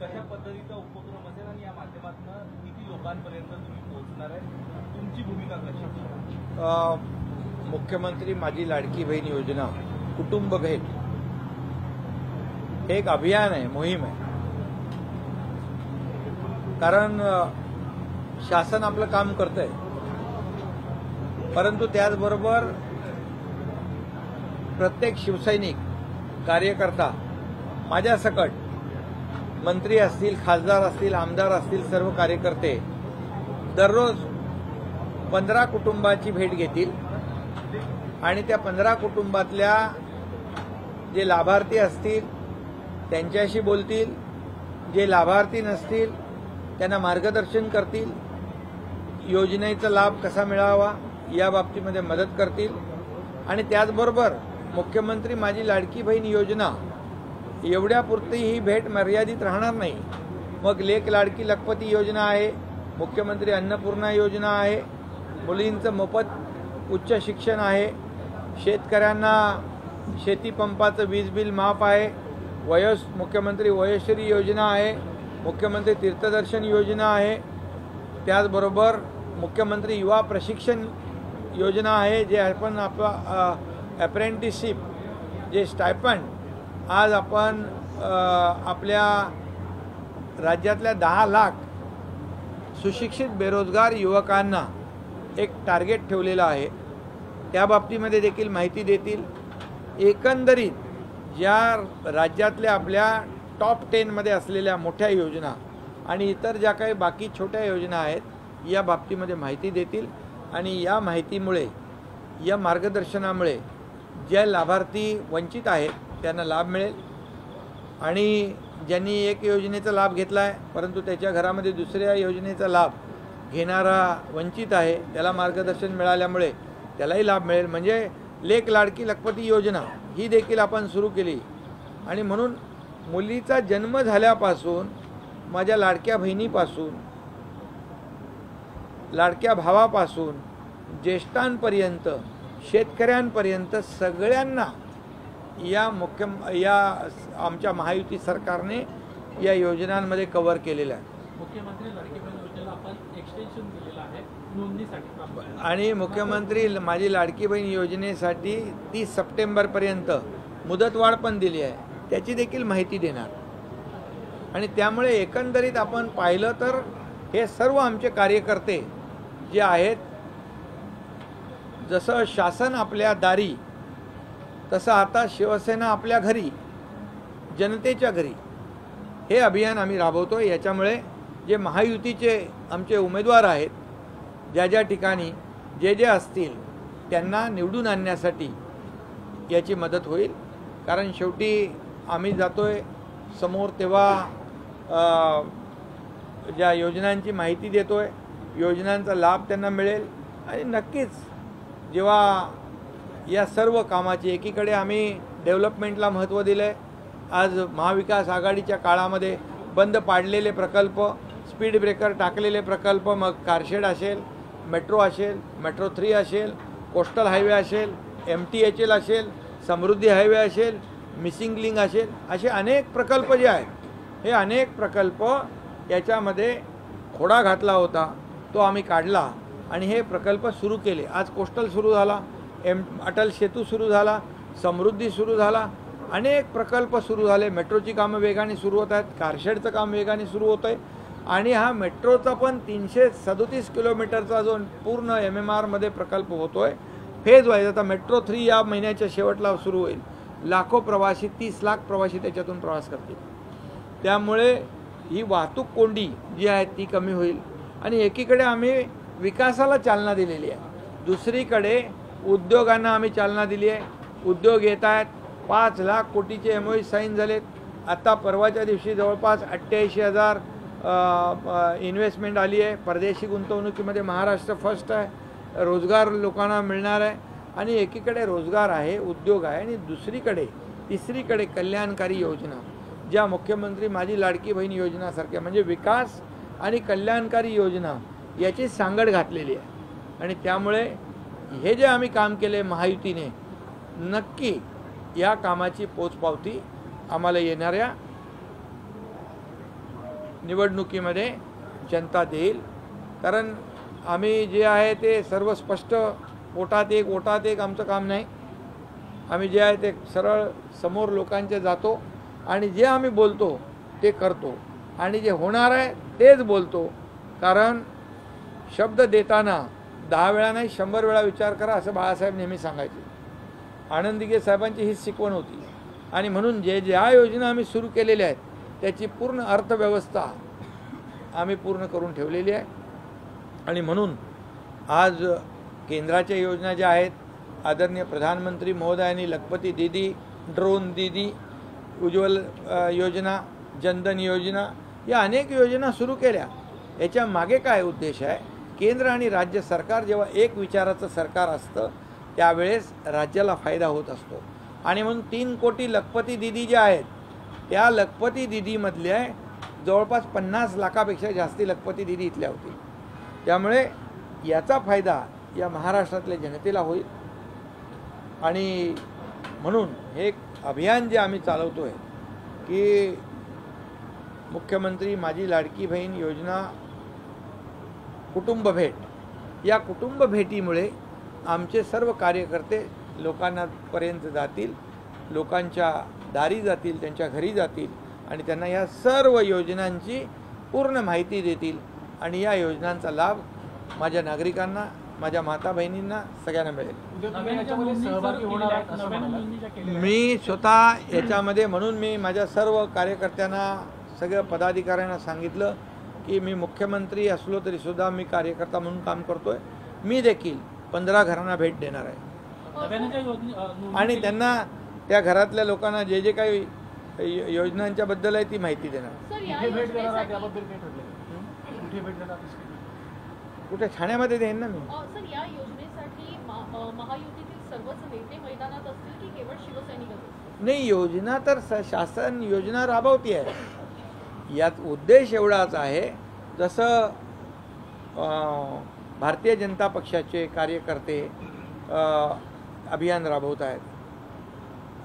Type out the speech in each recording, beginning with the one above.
कशा पद्धतीचा उपक्रम असेल आणि या माध्यमातून किती लोकांपर्यंत तुम्ही पोहोचणार आहे, तुमची भूमिका कशी असेल? मुख्यमंत्री माझी लाडकी बहीण योजना कुटुंब भेट हे एक अभियान आहे, मोहीम आहे. कारण शासन आपलं काम करतंय, परंतु त्याचबरोबर प्रत्येक शिवसैनिक कार्यकर्ता माझ्या सकट मंत्री असतील, खासदार असतील, आमदार असतील, सर्व कार्यकर्ते दररोज 15 कुटुंबाची भेट घेतील आणि त्या 15 कुटुंबातल्या जे लाभार्थी असतील त्यांच्याशी बोलतील, जे लाभार्थी नसतील त्यांना मार्गदर्शन करतील, योजनेचा लाभ कसा मिळावा या बाबतीमध्ये मदत करतील. आणि त्याचबरोबर मुख्यमंत्री माझी लाडकी बहीण योजना एवढ्यापुरती ही भेट मर्यादित राहणार नाही. मग लेक लाडकी लखपती योजना आहे, मुख्यमंत्री अन्नपूर्णा योजना आहे, मुलींचं मोफत उच्च शिक्षण आहे, शेतकऱ्यांना शेती पंपाचं वीज बिल माफ आहे, मुख्यमंत्री वयोश्री योजना आहे, मुख्यमंत्री तीर्थदर्शन योजना आहे, त्याचबरोबर मुख्यमंत्री युवा प्रशिक्षण योजना आहे, जे आपण आपला अप्रेंटिसशिप जे स्टायपंड आज आपण आपल्या राज्यातल्या 10 लाख सुशिक्षित बेरोजगार युवकांना एक टार्गेट ठेवलेलं आहे, त्या बाबतीमध्ये देखील माहिती देतील. एकंदरीत या राज्यातल्या आपल्या टॉप 10 मध्ये असलेल्या मोठ्या योजना आणि इतर ज्या काही बाकी छोट्या योजना आहेत या बाबतीमध्ये माहिती देतील. आणि या माहितीमुळे, या मार्गदर्शनामुळे ज्या लाभार्थी वंचित आहेत त्यांना लाभ मिळेल आणि ज्यांनी एक योजनेचा लाभ घेतला आहे परंतु त्याच्या घरामध्ये दुसऱ्या योजनेचा लाभ घेणारा वंचित आहे त्याला मार्गदर्शन मिळाल्यामुळे त्यालाही लाभ मिळेल. म्हणजे लेक लाडकी लखपती योजना ही देखील आपण सुरू केली. आणि म्हणून मुलीचा जन्म झाल्यापासून माझ्या लाडक्या बहिणीपासून, लाडक्या भावापासून, ज्येष्ठांपर्यंत, शेतकऱ्यांपर्यंत सगळ्यांना या आमच्या महायुती सरकारने या योजनांमध्ये कव्हर केलेलं आहे. मुख्यमंत्री लाडकी बहीण योजनेला आपण एक्सटेन्शन दिलेलं आहे नोंदणीसाठी, आणि मुख्यमंत्री माझी लाडकी बहीण योजनेसाठी 30 सप्टेंबरपर्यंत मुदतवाढ पण दिली आहे, त्याची देखील माहिती देणार. आणि त्यामुळे एकंदरीत आपण पाहिलं तर हे सर्व आमचे कार्यकर्ते जे आहेत, जसं शासन आपल्या दारी तसं आता शिवसेना आपल्या घरी, जनतेच्या घरी हे अभियान आम्ही राबवतो. याच्यामुळे जे महायुतीचे आमचे उमेदवार आहेत, ज्या ज्या ठिकाणी जे असतील त्यांना निवडून आणण्यासाठी याची मदत होईल. कारण शेवटी आम्ही जातोय समोर तेव्हा ज्या योजनांची माहिती देतोय, योजनांचा लाभ त्यांना मिळेल. आणि नक्कीच जेव्हा या सर्व कामाची, एकीकडे आम्ही डेव्हलपमेंटला महत्त्व दिलं आहे. आज महाविकास आघाडीच्या काळामध्ये बंद पाडलेले प्रकल्प, स्पीड ब्रेकर टाकलेले प्रकल्प, मग कारशेड असेल, मेट्रो असेल, मेट्रो 3 असेल, कोस्टल हायवे असेल, MTHL असेल, समृद्धी हायवे असेल, मिसिंग लिंक असेल, असे अनेक प्रकल्प जे आहेत हे अनेक प्रकल्प याच्यामध्ये खोडा घातला होता तो आम्ही काढला आणि हे प्रकल्प सुरू केले. आज कोस्टल सुरू झाला, अटल सेतू सुरू झाला, समृद्धी सुरू झाला, अनेक प्रकल्प सुरू झाले. मेट्रोची कामं वेगाने सुरू होत आहेत, कारशेडचं काम वेगाने सुरू होतं आहे. आणि हा मेट्रोचा पण 337 किलोमीटरचा जो पूर्ण MMRमध्ये प्रकल्प होतो आहे, फेज वाईज. आता मेट्रो 3 या महिन्याच्या शेवटला सुरू होईल. लाखो प्रवासी, 30 लाख प्रवासी त्याच्यातून प्रवास करतील. त्यामुळे ही वाहतूक कोंडी जी आहे ती कमी होईल. आणि एकीकडे आम्ही विकासाला चालना दिलेली आहे, दुसरीकडे उद्योगांना आम्ही चालना दिली आहे. उद्योग येत आहेत, 5 लाख कोटीचे MOU साईन झालेत. आता परवाच्या दिवशी जवळपास 88,000 इन्व्हेस्टमेंट आली आहे. परदेशी गुंतवणुकीमध्ये महाराष्ट्र फर्स्ट आहे. रोजगार लोकांना मिळणार आहे. आणि एकीकडे रोजगार आहे, उद्योग आहे, आणि दुसरीकडे तिसरीकडे कल्याणकारी योजना, ज्या मुख्यमंत्री माझी लाडकी बहीण योजनासारख्या, म्हणजे विकास आणि कल्याणकारी योजना याची सांगड घातलेली आहे. आणि त्यामुळे हे जे आम्ही काम केले महायुतीने, नक्की या कामाची पोचपावती आम्हाला येणाऱ्या निवडणुकीमध्ये जनता देईल. कारण आम्ही जे आहे ते सर्व स्पष्ट वोटात एक आमचं काम नाही. आम्ही जे आहे ते सरळ समोर लोकांचे जातो आणि जे आम्ही बोलतो ते करतो आणि जे होणार आहे तेच बोलतो. कारण शब्द देताना 10 वेळा नाही 100 वेळा विचार करा असं बाळासाहेब नेहमी सांगायचे. आनंद दिघे साहेबांची हीच शिकवण होती. आणि म्हणून ज्या योजना आम्ही सुरू केलेल्या आहेत त्याची पूर्ण अर्थव्यवस्था आम्ही पूर्ण करून ठेवलेली आहे. आणि म्हणून आज केंद्राच्या योजना ज्या आहेत, आदरणीय प्रधानमंत्री महोदयांनी लखपती दीदी, ड्रोन दीदी, उज्ज्वल योजना, जनधन योजना या अनेक योजना सुरू केल्या. याच्या मागे काय उद्देश आहे? केंद्र आणि राज्य सरकार जेव्हा एक विचाराचं सरकार असतं त्यावेळेस राज्याला फायदा होत असतो. आणि म्हणून 3 कोटी लखपती दीदी ज्या आहेत त्या लखपती दीदीमधल्या जवळपास 50 लाखापेक्षा जास्ती लखपती दीदी इथल्या होतील. त्यामुळे याचा फायदा या महाराष्ट्रातल्या जनतेला होईल. आणि म्हणून हे एक अभियान जे आम्ही चालवतो आहे की मुख्यमंत्री माझी लाडकी बहीण योजना कुटुंब भेट, या कुटुंब भेटीमुळे आमचे सर्व कार्यकर्ते लोकांना पर्यंत जातील, लोकांच्या दारी जातील, त्यांच्या घरी जातील आणि त्यांना या सर्व योजनांची पूर्ण माहिती देतील. आणि या योजनांचा लाभ माझ्या नागरिकांना, माझ्या माता बहिणींना सगळ्यांना मिळेल. मी स्वतः याच्यामध्ये म्हणून मी माझ्या सर्व कार्यकर्त्यांना, सगळ्या पदाधिकाऱ्यांना सांगितलं की मी मुख्यमंत्री असलो तरी सुद्धा मी कार्यकर्ता म्हणून काम करतोय. मी देखील 15 घरांना भेट देणार आहे आणि त्यांना त्या घरातल्या लोकांना जे जे काही योजनांच्या बद्दल आहे ती माहिती देणार. कुठे ठाण्यामध्ये देईन ना मी. सर, या योजनेसाठी महायुतीतील सर्वच नेते मैदानात असतील की केवळ शिवसैनिकच? नाही, योजना तर शासन योजना राबवती आहे. यात उद्देश एवढाच आहे, जसं भारतीय जनता पक्षाचे कार्यकर्ते अभियान राबवत आहेत,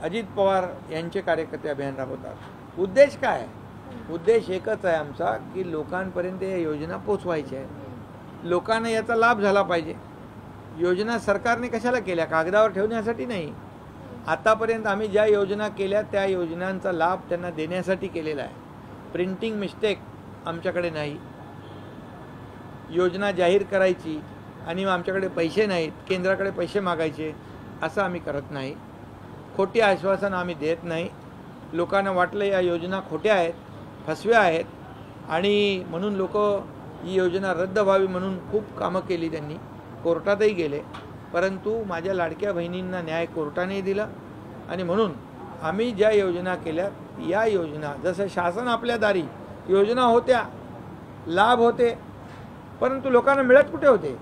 अजित पवार यांचे कार्यकर्ते अभियान राबवतात. उद्देश काय आहे? उद्देश एकच आहे आमचा की लोकांपर्यंत या योजना पोचवायच्या आहेत, लोकांना याचा लाभ झाला पाहिजे. योजना सरकारने कशाला केल्या? कागदावर ठेवण्यासाठी नाही. आतापर्यंत आम्ही ज्या योजना केल्या त्या योजनांचा लाभ त्यांना देण्यासाठी केलेला आहे. प्रिंटिंग मिस्टेक आमच्याकडे नाही. योजना जाहीर करायची आणि आमच्याकडे पैसे नाहीत, केंद्राकडे पैसे मागायचे असं आम्ही करत नाही. खोटी आश्वासन आम्ही देत नाही. लोकांना वाटलं या योजना खोट्या आहेत, फसव्या आहेत आणि म्हणून लोक ही योजना रद्द व्हावी म्हणून खूप कामं केली. त्यांनी कोर्टातही गेले, परंतु माझ्या लाडक्या बहिणींना न्याय कोर्टाने दिला. आणि म्हणून आम्ही ज्या योजना केल्या या योजना, जसं शासन आपल्या दारी योजना होत्या, लाभ होते, परंतु लोकांना मिळत कुठे होते?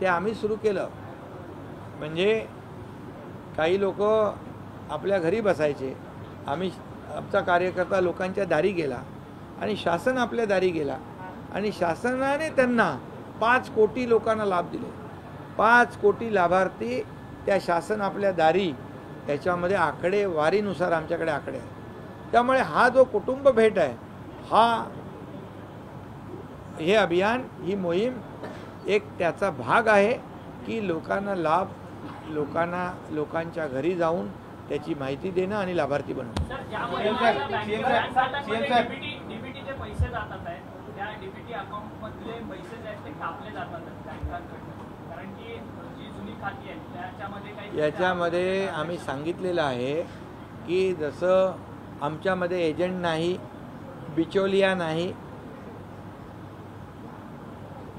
ते आम्ही सुरू केलं. म्हणजे काही लोक आपल्या घरी बसायचे, आमचा कार्यकर्ता लोकांच्या दारी गेला आणि शासन आपल्या दारी गेला आणि शासनाने त्यांना 5 कोटी लोकांना लाभ दिले. 5 कोटी लाभार्थी त्या शासन आपल्या दारी, त्याच्यामध्ये आकडेवारीनुसार आमच्याकडे आकडे आहेत. त्यामुळे हा जो कुटुंब भेट आहे, हे अभियान, ही मोहीम एक त्याचा भाग आहे की लोकांना लाभ, लोकांच्या घरी जाऊन त्याची माहिती देणं आणि लाभार्थी बनवणं. पैसे जातात आहेत त्या डीबीटी अकाउंट मधले पैसे जे आहेत ते कापले जातात बँकांकडून, कारण की जी जुनी खाती आहेत त्याच्यामध्ये काही याच्यामध्ये आम्ही सांगितलेलं आहे की जसं आमच्यामध्ये एजंट नाही, बिचौलिया नाही,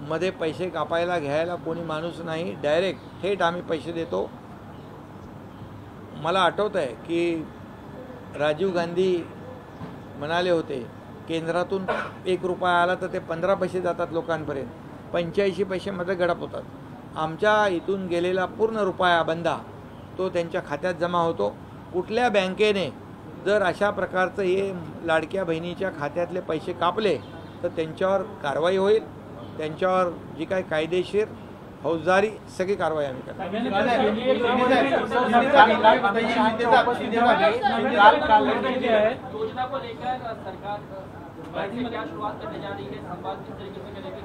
मध्ये पैसे कापायला घ्यायला कोणी माणूस नाही, डायरेक्ट थेट आम्ही पैसे देतो. मला आठवत आहे की राजीव गांधी म्हणाले होते केंद्रातून 1 रुपया आला तर ते 15 पैसे जातात लोकांपर्यंत, 85 पैसेमध्ये गडप होतात. आमच्या इथून गेलेला पूर्ण रुपया बंदा तो त्यांच्या खात्यात जमा होतो. कुठल्या बँकेने जर अशा प्रकारचं हे लाडक्या बहिणीच्या खात्यातले पैसे कापले तर त्यांच्यावर कारवाई होईल. त्यांच्यावर जी काही कायदेशीर फौजदारी सगळी कारवाई आम्ही करतो. योजना को लेकर सरकार क्या शुरुआत करने जा रही है, संवाद किस तरीके से करेगी?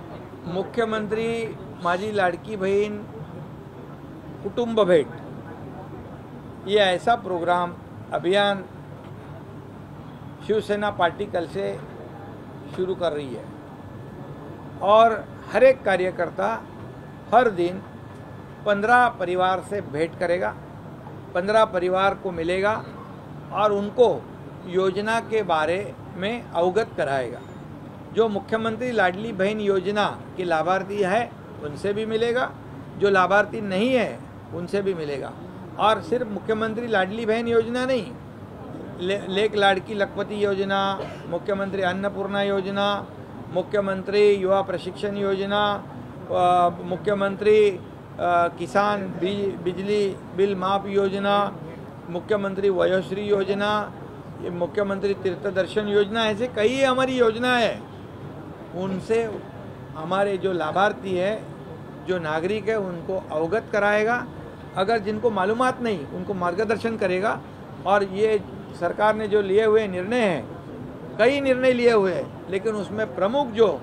मुख्यमंत्री माझी लाडकी बहीण कुटुंब भेंट ये ऐसा प्रोग्राम अभियान शिवसेना पार्टी कल से शुरू कर रही है और हर एक कार्यकर्ता हर दिन 15 परिवार से भेंट करेगा, 15 परिवार को मिलेगा और उनको योजना के बारे में अवगत कराएगा। जो मुख्यमंत्री लाडली बहन योजना के लाभार्थी है उनसे भी मिलेगा, जो लाभार्थी नहीं है उनसे भी मिलेगा। और सिर्फ मुख्यमंत्री लाडली बहन योजना नहीं, लेक लाड़की लखपति योजना, मुख्यमंत्री अन्नपूर्णा योजना, मुख्यमंत्री युवा प्रशिक्षण योजना, मुख्यमंत्री किसान बिजली बिल माफ योजना, मुख्यमंत्री वयोश्री योजना, मुख्यमंत्री तीर्थ दर्शन योजना, ऐसे कई हमारी योजना है। उनसे हमारे जो लाभार्थी है, जो नागरिक है, उनको अवगत कराएगा। अगर जिनको मालूमात नहीं उनको मार्गदर्शन करेगा। और ये सरकार ने जो लिए हुए निर्णय हैं, कई निर्णय लिए हुए हैं, लेकिन उसमें प्रमुख जो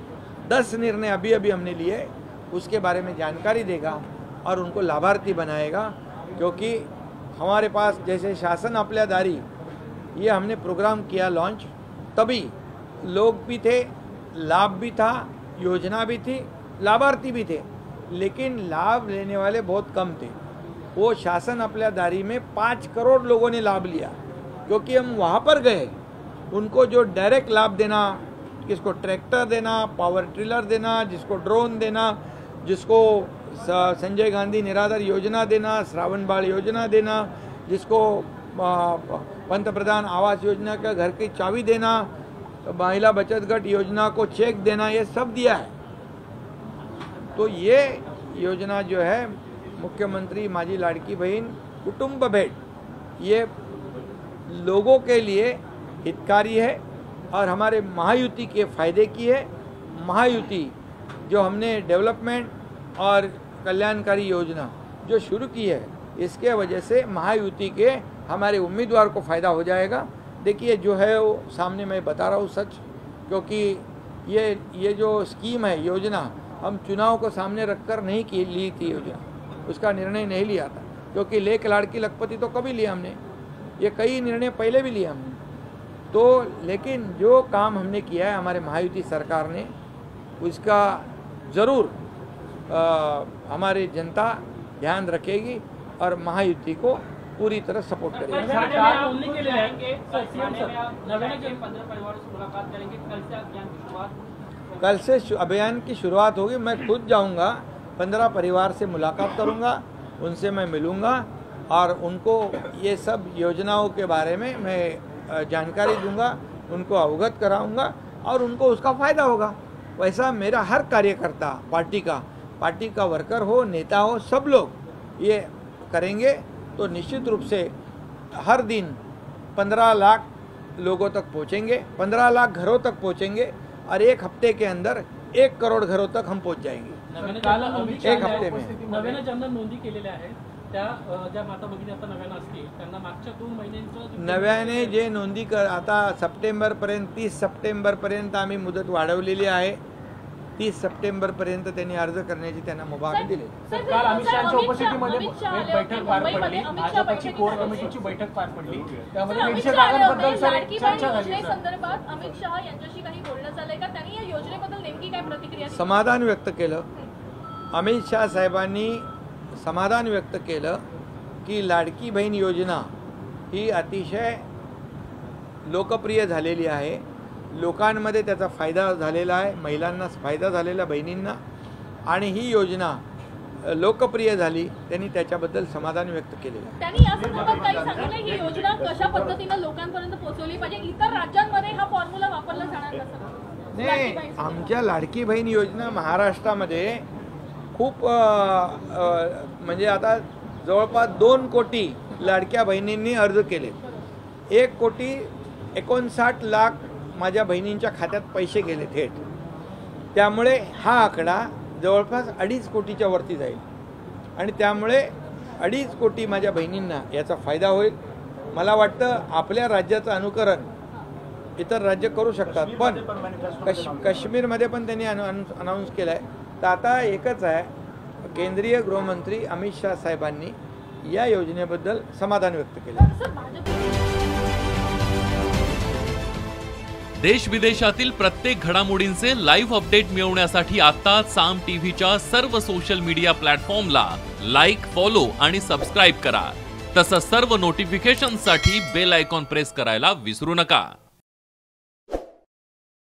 10 निर्णय अभी अभी हमने लिए उसके बारे में जानकारी देगा और उनको लाभार्थी बनाएगा। क्योंकि हमारे पास जैसे शासन आपल्या दारी ये हमने प्रोग्राम किया लॉन्च, तभी लोग भी थे, लाभ भी था, योजना भी थी, लाभार्थी भी थे, लेकिन लाभ लेने वाले बहुत कम थे। वो शासन आपल्या दारी में 5 करोड़ लोगों ने लाभ लिया, क्योंकि हम वहाँ पर गए। उनको जो डायरेक्ट लाभ देना, किसको ट्रैक्टर देना, पावर ट्रिलर देना, जिसको ड्रोन देना, जिसको संजय गांधी निराधार योजना देना, श्रावण बाल योजना देना, जिसको पंतप्रधान आवास योजना का घर की चाबी देना, महिला बचत गट योजना को चेक देना, ये सब दिया है। तो ये योजना जो है मुख्यमंत्री माझी लाडकी बहन कुटुंब भेंट, ये लोगों के लिए हितकारी है और हमारे महायुति के फायदे की है। महायुति जो हमने डेवलपमेंट और कल्याणकारी योजना जो शुरू की है, इसके वजह से महायुति के हमारे उम्मीदवार को फ़ायदा हो जाएगा। देखिए जो है वो सामने मैं बता रहा हूँ सच, क्योंकि ये जो स्कीम है, योजना, हम चुनाव को सामने रखकर नहीं की ली थी योजना, उसका निर्णय नहीं लिया था। क्योंकि लेक लाड़की लखपति तो कभी लिया हमने, ये कई निर्णय पहले भी लिए हमने। तो लेकिन जो काम हमने किया है हमारे महायुति सरकार ने, उसका ज़रूर हमारी जनता ध्यान रखेगी और महायुति को पूरी तरह सपोर्ट करेगी। कल से अभियान की शुरुआत होगी। मैं खुद जाऊंगा, 15 परिवार से मुलाकात करूंगा, उनसे मैं मिलूंगा और उनको ये सब योजनाओं के बारे में मैं जानकारी दूंगा, उनको अवगत कराऊंगा और उनको उसका फ़ायदा होगा। वैसा मेरा हर कार्यकर्ता, पार्टी का वर्कर हो, नेता हो, सब लोग ये करेंगे तो निश्चित रूप से हर दिन 15 लाख लोगों तक पहुंचेंगे, 15 लाख घरों तक पहुंचेंगे और एक हफ्ते के अंदर 1 करोड़ घरों तक हम पहुंच जाएंगे। एक हफ्ते में नव्यानं ज्यांना नोंदी केलेल्या आहेत त्या ज्या माता भगिनी आता नव्यानं असतील त्यांना मागच्या 2 महिन्यांचं नव्याने जे नोंदी आता सप्टेंबरपर्यंत 30 सप्टेंबरपर्यंत आम्ही मुदत वाढवलेली आहे। 30 सप्टेंबरपर्यंत त्यांनी अर्ज करण्याची त्यांना मुभा दिली। काल अमित शहाच्या उपस्थितीमध्ये एक बैठक पार पडली, भाजपची कोर कमिटीची बैठक पार पडली, त्यामध्ये 150 जागांबद्दल चर्चा झाली। संदर्भात अमित शहा यांच्याशी काही बोलणं झालंय का? त्यांनी या योजनेबद्दल नेमकी काय प्रतिक्रिया दिली? समाधान व्यक्त केलं। अमित शहा साहेबांनी समाधान व्यक्त केलं की लाडकी बहीण योजना ही अतिशय लोकप्रिय झालेली आहे, लोकांमध्ये त्याचा फायदा झालेला आहे, महिलांना फायदा झालेला, बहिणींना, आणि ही योजना लोकप्रिय झाली। त्यांनी त्याच्याबद्दल समाधान व्यक्त केलेलं आहे। त्यांनी या संदर्भात काही सांगितलं ही योजना कशा पद्धतीने लोकांपर्यंत पोहोचवली पाहिजे, इतर राज्यांमध्ये हा फॉर्म्युला वापरला जाणार कसं? नाही, आमच्या लाडकी बहीण योजना महाराष्ट्रामध्ये खूप म्हणजे आता जवळपास 2 कोटी लाडक्या बहिणींनी अर्ज केले, 1,59,00,000 माझ्या बहिणींच्या खात्यात पैसे गेले थेट। त्यामुळे हा आकडा जवळपास 2.5 कोटीच्या वरती जाईल आणि त्यामुळे 2.5 कोटी माझ्या बहिणींना याचा फायदा होईल. मला वाटतं आपल्या राज्याचं अनुकरण इतर राज्य करू शकतात, पण काश्मीरमध्ये पण त्यांनी अनाऊन्स केलं आहे. तर आता एकच आहे, केंद्रीय गृहमंत्री अमित शाह साहेबांनी या योजनेबद्दल समाधान व्यक्त केलं. देश विदेशातील प्रत्येक घडामोडींचे लाईव्ह अपडेट मिळवण्यासाठी आता साम टीव्हीच्या सर्व सोशल मीडिया प्लॅटफॉर्मला लाईक, फॉलो आणि सबस्क्राईब करा. तसंच सर्व नोटिफिकेशनसाठी बेल आयकॉन प्रेस करायला विसरू नका.